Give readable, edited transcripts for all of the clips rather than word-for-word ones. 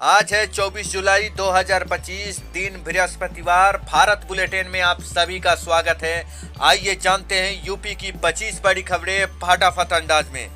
आज है 24 जुलाई 2025 दिन बृहस्पतिवार। भारत बुलेटिन में आप सभी का स्वागत है। आइए जानते हैं यूपी की 25 बड़ी खबरें फटाफट अंदाज में।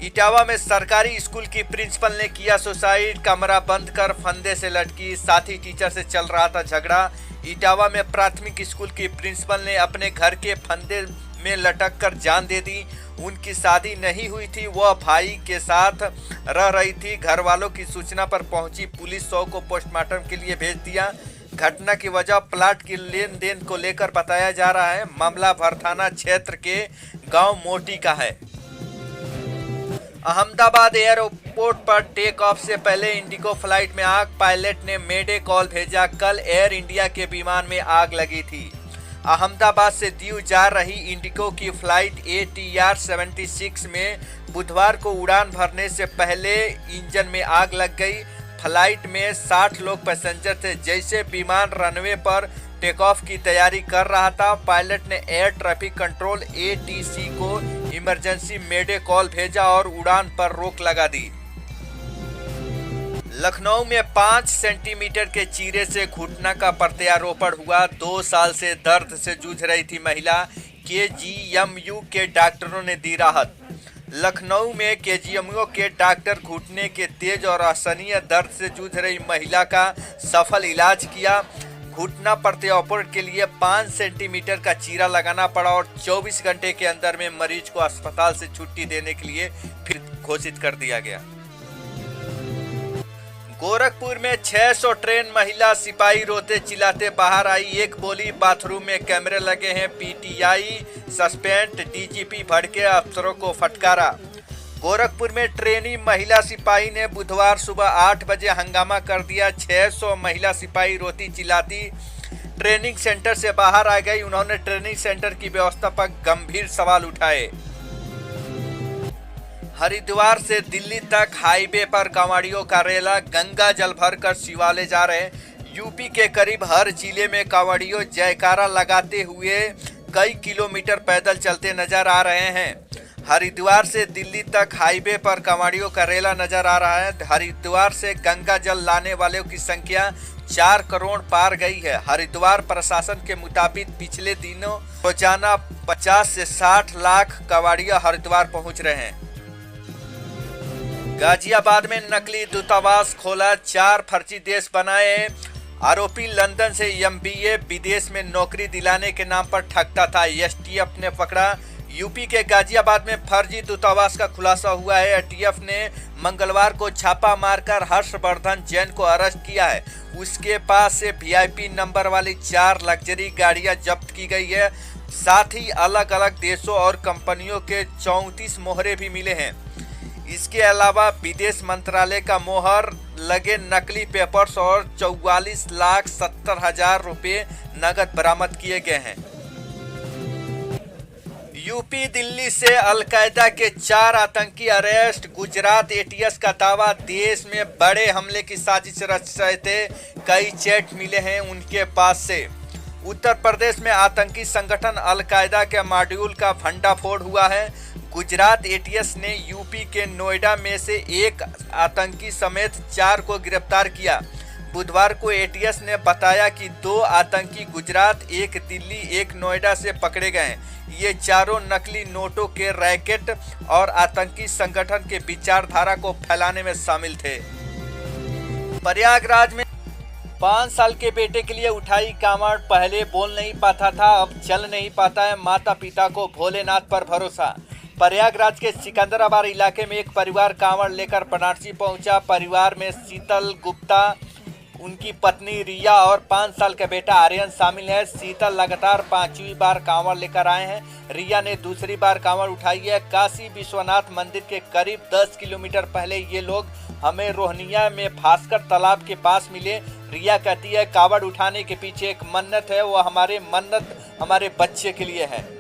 इटावा में सरकारी स्कूल की प्रिंसिपल ने किया सुसाइड, कमरा बंद कर फंदे से लटकी, साथी टीचर से चल रहा था झगड़ा। इटावा में प्राथमिक स्कूल की प्रिंसिपल ने अपने घर के फंदे में लटक कर जान दे दी। उनकी शादी नहीं हुई थी, वह भाई के साथ रह रही थी। घर वालों की सूचना पर पहुंची पुलिस 100 को पोस्टमार्टम के लिए भेज दिया। घटना की वजह प्लाट की लेन देन को लेकर बताया जा रहा है। मामला भर थाना क्षेत्र के गांव मोटी का है। अहमदाबाद एयरपोर्ट पर टेक ऑफ से पहले इंडिगो फ्लाइट में आग, पायलट ने मेडे कॉल भेजा। कल एयर इंडिया के विमान में आग लगी थी। अहमदाबाद से दीव जा रही इंडिगो की फ्लाइट ATR 76 में बुधवार को उड़ान भरने से पहले इंजन में आग लग गई। फ्लाइट में 60 लोग पैसेंजर थे। जैसे विमान रनवे पर टेक ऑफ की तैयारी कर रहा था, पायलट ने एयर ट्रैफिक कंट्रोल ATC को इमरजेंसी मेडे कॉल भेजा और उड़ान पर रोक लगा दी। लखनऊ में 5 सेंटीमीटर के चीरे से घुटना का प्रत्यारोपण हुआ। 2 साल से दर्द से जूझ रही थी महिला। KGMU के डॉक्टरों ने दी राहत। लखनऊ में KGMU के डॉक्टर घुटने के तेज और असहनीय दर्द से जूझ रही महिला का सफल इलाज किया। घुटना प्रत्यारोपण के लिए 5 सेंटीमीटर का चीरा लगाना पड़ा और 24 घंटे के अंदर में मरीज को अस्पताल से छुट्टी देने के लिए फिर घोषित कर दिया गया। गोरखपुर में 600 ट्रेन महिला सिपाही रोते चिल्लाते बाहर आई। एक बोली, बाथरूम में कैमरे लगे हैं। PTI सस्पेंड, DGP भड़के अफसरों को फटकारा। गोरखपुर में ट्रेनी महिला सिपाही ने बुधवार सुबह 8 बजे हंगामा कर दिया। 600 महिला सिपाही रोती चिल्लाती ट्रेनिंग सेंटर से बाहर आ गई। उन्होंने ट्रेनिंग सेंटर की व्यवस्था पर गंभीर सवाल उठाए। हरिद्वार से दिल्ली तक हाईवे पर कांवड़ियों का रेला, गंगा जल भरकर शिवालय जा रहे। यूपी के करीब हर जिले में कांवड़ियों जयकारा लगाते हुए कई किलोमीटर पैदल चलते नजर आ रहे हैं। हरिद्वार से दिल्ली तक हाईवे पर कांवड़ियों का रेला नजर आ रहा है। हरिद्वार से गंगा जल लाने वालों की संख्या 4 करोड़ पार गई है। हरिद्वार प्रशासन के मुताबिक पिछले दिनों रोजाना 50 से 60 लाख कांवड़िया हरिद्वार पहुंच रहे हैं। गाजियाबाद में नकली दूतावास खोला, 4 फर्जी देश बनाए। आरोपी लंदन से MBA विदेश में नौकरी दिलाने के नाम पर ठगता था। STF ने पकड़ा। यूपी के गाजियाबाद में फर्जी दूतावास का खुलासा हुआ है। ATF ने मंगलवार को छापा मारकर हर्षवर्धन जैन को अरेस्ट किया है। उसके पास से VIP नंबर वाली 4 लग्जरी गाड़ियां जब्त की गई है। साथ ही अलग अलग देशों और कंपनियों के 34 मोहरे भी मिले हैं। इसके अलावा विदेश मंत्रालय का मोहर लगे नकली पेपर्स और 44,70,000 रुपये नगद बरामद किए गए हैं। यूपी दिल्ली से अलकायदा के 4 आतंकी अरेस्ट। गुजरात ATS का दावा, देश में बड़े हमले की साजिश रच रहे थे। कई चैट मिले हैं उनके पास से। उत्तर प्रदेश में आतंकी संगठन अलकायदा के मॉड्यूल का भंडाफोड़ हुआ है। गुजरात ATS ने यूपी के नोएडा में से एक आतंकी समेत 4 को गिरफ्तार किया। बुधवार को ATS ने बताया कि 2 आतंकी गुजरात, एक दिल्ली, एक नोएडा से पकड़े गए। ये चारों नकली नोटों के रैकेट और आतंकी संगठन के विचारधारा को फैलाने में शामिल थे। प्रयागराज में 5 साल के बेटे के लिए उठाई कांवड़। पहले बोल नहीं पाता था, अब चल नहीं पाता है। माता पिता को भोलेनाथ पर भरोसा। प्रयागराज के सिकंदराबाद इलाके में एक परिवार कांवड़ लेकर बनारसी पहुंचा। परिवार में शीतल गुप्ता, उनकी पत्नी रिया और 5 साल का बेटा आर्यन शामिल है। शीतल लगातार 5वीं बार कांवड़ लेकर आए हैं। रिया ने दूसरी बार कांवड़ उठाई है। काशी विश्वनाथ मंदिर के करीब 10 किलोमीटर पहले ये लोग हमें रोहनिया में भास्कर तालाब के पास मिले। रिया कहती है कांवड़ उठाने के पीछे एक मन्नत है, वो मन्नत हमारे बच्चे के लिए है।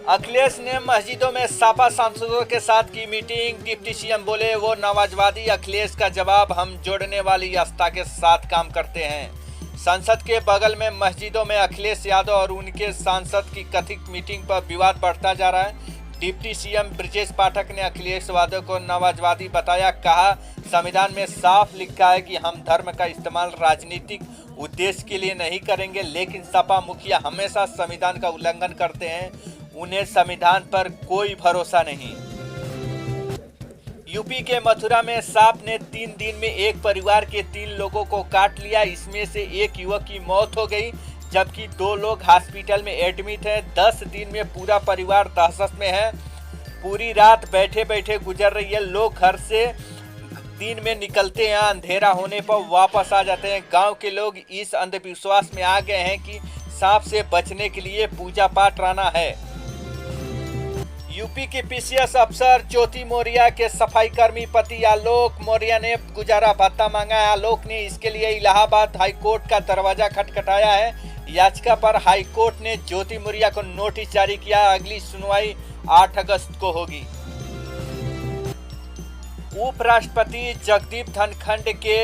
अखिलेश ने मस्जिदों में सपा सांसदों के साथ की मीटिंग। डिप्टी CM बोले वो नमाजवादी। अखिलेश का जवाब, हम जोड़ने वाली आस्था के साथ काम करते हैं। संसद के बगल में मस्जिदों में अखिलेश यादव और उनके सांसद की कथित मीटिंग पर विवाद बढ़ता जा रहा है। डिप्टी सीएम ब्रजेश पाठक ने अखिलेश यादव को नवाजवादी बताया। कहा, संविधान में साफ लिखा है कि हम धर्म का इस्तेमाल राजनीतिक उद्देश्य के लिए नहीं करेंगे, लेकिन सपा मुखिया हमेशा संविधान का उल्लंघन करते हैं। उन्हें संविधान पर कोई भरोसा नहीं। यूपी के मथुरा में सांप ने 3 दिन में एक परिवार के 3 लोगों को काट लिया। इसमें से एक युवक की मौत हो गई, जबकि 2 लोग हॉस्पिटल में एडमिट हैं। 10 दिन में पूरा परिवार दहशत में है। पूरी रात बैठे बैठे गुजर रही है। लोग घर से दिन में निकलते हैं, अंधेरा होने पर वापस आ जाते हैं। गांव के लोग इस अंधविश्वास में आ गए हैं कि सांप से बचने के लिए पूजा पाठ रहना है। यूपी के पीसीएस अफसर ज्योति मौर्य के सफाई कर्मी पति आलोक मौर्य ने गुजारा भत्ता मांगा है। आलोक ने इसके लिए इलाहाबाद हाईकोर्ट का दरवाजा खटखटाया है। याचिका पर हाईकोर्ट ने ज्योति मौर्य को नोटिस जारी किया। अगली सुनवाई 8 अगस्त को होगी। उपराष्ट्रपति जगदीप धनखड़ के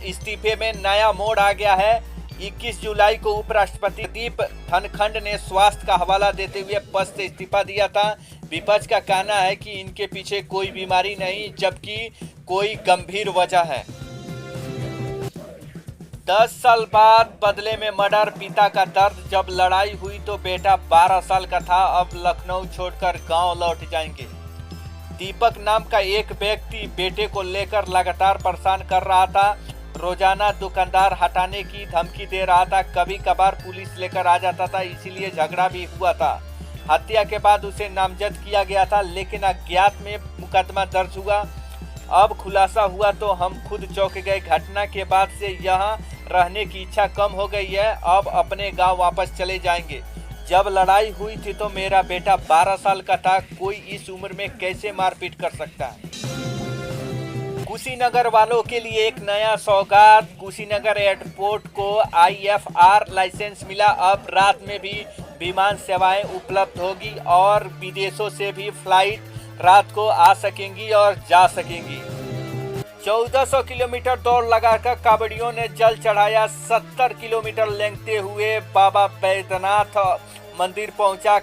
इस्तीफे में नया मोड़ आ गया है। 21 जुलाई को उपराष्ट्रपति जगदीप धनखड़ ने स्वास्थ्य का हवाला देते हुए पद से इस्तीफा दिया था। विपक्ष का कहना है कि इनके पीछे कोई बीमारी नहीं, जबकि कोई गंभीर वजह है। 10 साल बाद बदले में मर्डर, पिता का दर्द। जब लड़ाई हुई तो बेटा 12 साल का था। अब लखनऊ छोड़कर गांव लौट जाएंगे। दीपक नाम का एक व्यक्ति बेटे को लेकर लगातार परेशान कर रहा था। रोजाना दुकानदार हटाने की धमकी दे रहा था। कभी कभार पुलिस लेकर आ जाता था, इसीलिए झगड़ा भी हुआ था। हत्या के बाद उसे नामजद किया गया था, लेकिन अज्ञात में मुकदमा दर्ज हुआ। अब खुलासा हुआ तो हम खुद चौंक गए। घटना के बाद से यहाँ रहने की इच्छा कम हो गई है। अब अपने गांव वापस चले जाएंगे। जब लड़ाई हुई थी तो मेरा बेटा 12 साल का था। कोई इस उम्र में कैसे मारपीट कर सकता है। कुशीनगर वालों के लिए एक नया सौगात। कुशीनगर एयरपोर्ट को IFR लाइसेंस मिला। अब रात में भी विमान सेवाएं उपलब्ध होगी और विदेशों से भी फ्लाइट रात को आ सकेंगी और जा सकेंगी। 1400 किलोमीटर दौड़ लगाकर कांवड़ियों ने जल चढ़ाया। 70 किलोमीटर लंघते हुए बाबा बैद्यनाथ मंदिर पहुंचा।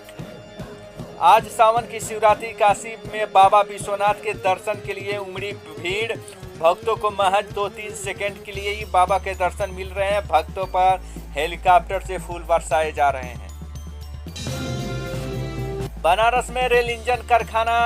आज सावन की शिवरात्रि, काशी में बाबा विश्वनाथ के दर्शन के लिए उमड़ी भीड़। भक्तों को महज 2-3 सेकंड के लिए ही बाबा के दर्शन मिल रहे हैं। भक्तों पर हेलीकॉप्टर से फूल बरसाए जा रहे हैं। बनारस में रेल इंजन कारखाना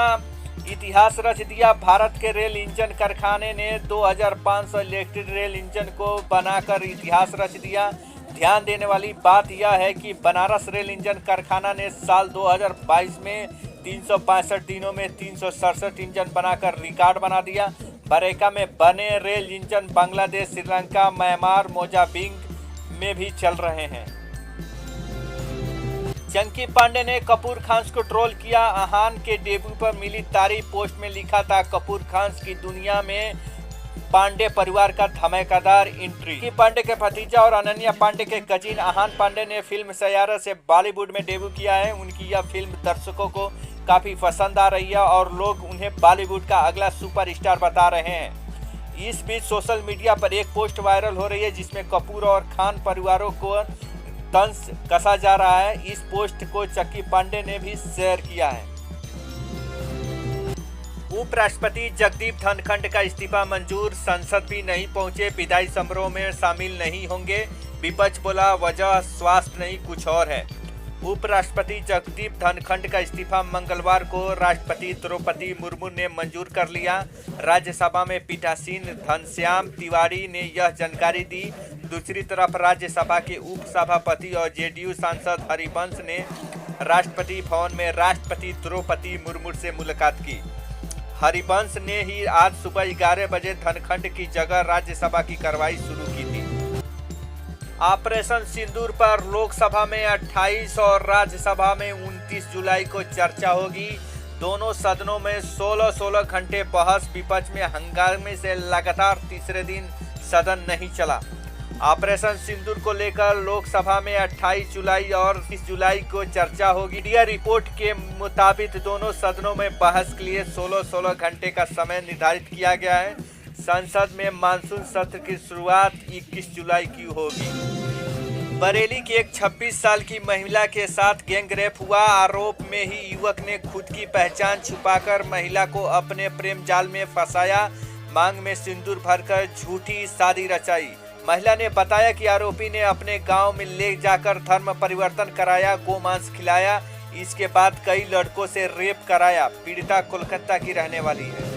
इतिहास रच दिया। भारत के रेल इंजन कारखाने ने 2500 इलेक्ट्रिक रेल इंजन को बनाकर इतिहास रच दिया। ध्यान देने वाली बात यह है कि बनारस रेल इंजन कारखाना ने साल 2022 में 365 दिनों में 367 इंजन बनाकर रिकॉर्ड बना दिया। बरेका में बने rail engine Bangladesh, Sri Lanka, Myanmar, Mozambique में भी चल रहे हैं। चंकी पांडे ने कपूर खान को ट्रोल किया। आहान के डेब्यू पर मिली तारीफ। पोस्ट में लिखा था, कपूर खान की दुनिया में पांडे परिवार का धमाकेदार एंट्री। चंकी पांडे के भतीजा और अनन्या पांडे के कजिन आहान पांडे ने फिल्म सैयारा से बॉलीवुड में डेब्यू किया है। उनकी यह फिल्म दर्शकों को काफी पसंद आ रही है और लोग उन्हें बॉलीवुड का अगला सुपरस्टार बता रहे हैं। इस बीच सोशल मीडिया पर एक पोस्ट वायरल हो रही है, जिसमें कपूर और खान परिवारों को तंज कसा जा रहा है। इस पोस्ट को चंकी पांडे ने भी शेयर किया है। उपराष्ट्रपति जगदीप धनखड़ का इस्तीफा मंजूर। संसद भी नहीं पहुंचे, विदाई समारोह में शामिल नहीं होंगे। विपक्ष बोला, वजह स्वास्थ्य नहीं कुछ और है। उपराष्ट्रपति जगदीप धनखड़ का इस्तीफा मंगलवार को राष्ट्रपति द्रौपदी मुर्मू ने मंजूर कर लिया। राज्यसभा में पीठासीन घनश्याम तिवारी ने यह जानकारी दी। दूसरी तरफ राज्यसभा के उपसभापति और जेडीयू सांसद हरिवंश ने राष्ट्रपति भवन में राष्ट्रपति द्रौपदी मुर्मू से मुलाकात की। हरिवंश ने ही आज सुबह 11 बजे धनखड़ की जगह राज्यसभा की कार्रवाई शुरू की थी। ऑपरेशन सिंदूर पर लोकसभा में 28 और राज्यसभा में 29 जुलाई को चर्चा होगी। दोनों सदनों में 16-16 घंटे बहस। विपक्ष में हंगामे से लगातार तीसरे दिन सदन नहीं चला। ऑपरेशन सिंदूर को लेकर लोकसभा में 28 जुलाई और 30 जुलाई को चर्चा होगी। मीडिया रिपोर्ट के मुताबिक दोनों सदनों में बहस के लिए 16-16 घंटे का समय निर्धारित किया गया है। संसद में मानसून सत्र की शुरुआत 21 जुलाई की होगी। बरेली की एक 26 साल की महिला के साथ गैंग रेप हुआ। आरोप में ही युवक ने खुद की पहचान छुपाकर महिला को अपने प्रेम जाल में फंसाया। मांग में सिंदूर भरकर झूठी शादी रचाई। महिला ने बताया कि आरोपी ने अपने गांव में ले जाकर धर्म परिवर्तन कराया, गोमांस खिलाया, इसके बाद कई लड़कों से रेप कराया। पीड़िता कोलकाता की रहने वाली है।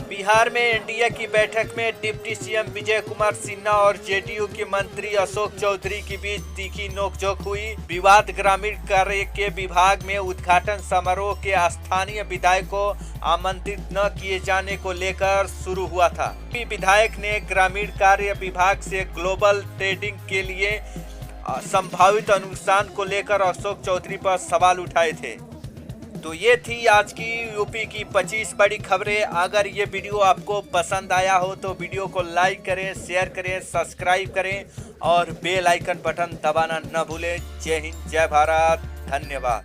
बिहार में एनडीए की बैठक में डिप्टी सीएम विजय कुमार सिन्हा और जेडीयू के मंत्री अशोक चौधरी के बीच तीखी नोकझोंक हुई। विवाद ग्रामीण कार्य के विभाग में उद्घाटन समारोह के स्थानीय विधायक को आमंत्रित न किए जाने को लेकर शुरू हुआ था। विधायक ने ग्रामीण कार्य विभाग से ग्लोबल ट्रेडिंग के लिए संभावित अनुदान को लेकर अशोक चौधरी पर सवाल उठाए थे। तो ये थी आज की यूपी की 25 बड़ी खबरें। अगर ये वीडियो आपको पसंद आया हो तो वीडियो को लाइक करें, शेयर करें, सब्सक्राइब करें और बेल आइकन बटन दबाना न भूलें। जय हिंद, जय भारत, धन्यवाद।